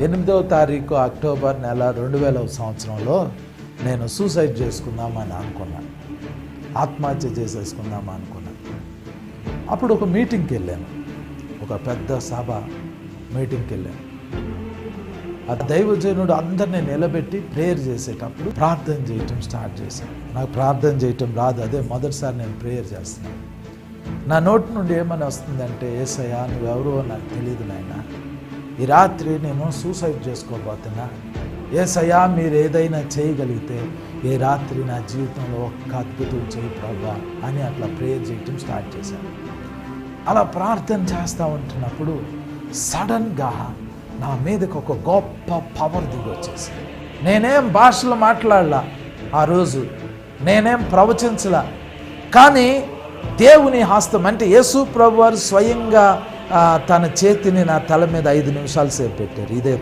8వ తారీఖు అక్టోబర్ నెల 2000 సంవత్సరంలో నేను సూసైడ్ చేసుకుందామని అనుకున్నాను. ఆత్మహత్య చేసేసుకుందామని అనుకున్నాను. అప్పుడు ఒక మీటింగ్కి వెళ్ళాను, ఒక పెద్ద సభ మీటింగ్కి వెళ్ళాను. ఆ దైవజనుడు అందరినీ నిలబెట్టి ప్రేయర్ చేసేటప్పుడు ప్రార్థన చేయటం స్టార్ట్ చేశాను. నాకు ప్రార్థన చేయటం రాదు, అదే మొదటిసారి నేను ప్రేయర్ చేస్తున్నాను. నా నోటి నుండి ఏమని వస్తుందంటే, యేసయ్యా నువ్వెవరో నాకు తెలియదు నాయనా, ఈ రాత్రి నేను సూసైడ్ చేసుకోబోతున్నా. యేసయ్యా మీరు ఏదైనా చేయగలిగితే ఈ రాత్రి నా జీవితంలో ఒక్క అద్భుతం చేయి ప్రభువా అని అట్లా ప్రేయర్ చేయటం స్టార్ట్ చేశాను. అలా ప్రార్థన చేస్తూ ఉంటున్నప్పుడు సడన్గా నా మీదకి ఒక గొప్ప పవర్ దిగి వచ్చేసింది. నేనేం భాషలో మాట్లాడలా, ఆ రోజు నేనేం ప్రవచించలా, కానీ దేవుని హస్తం అంటే యేసు ప్రభువారు స్వయంగా తన చేతిని నా తల మీద 5 నిమిషాల సేపు పెట్టారు. ఇదే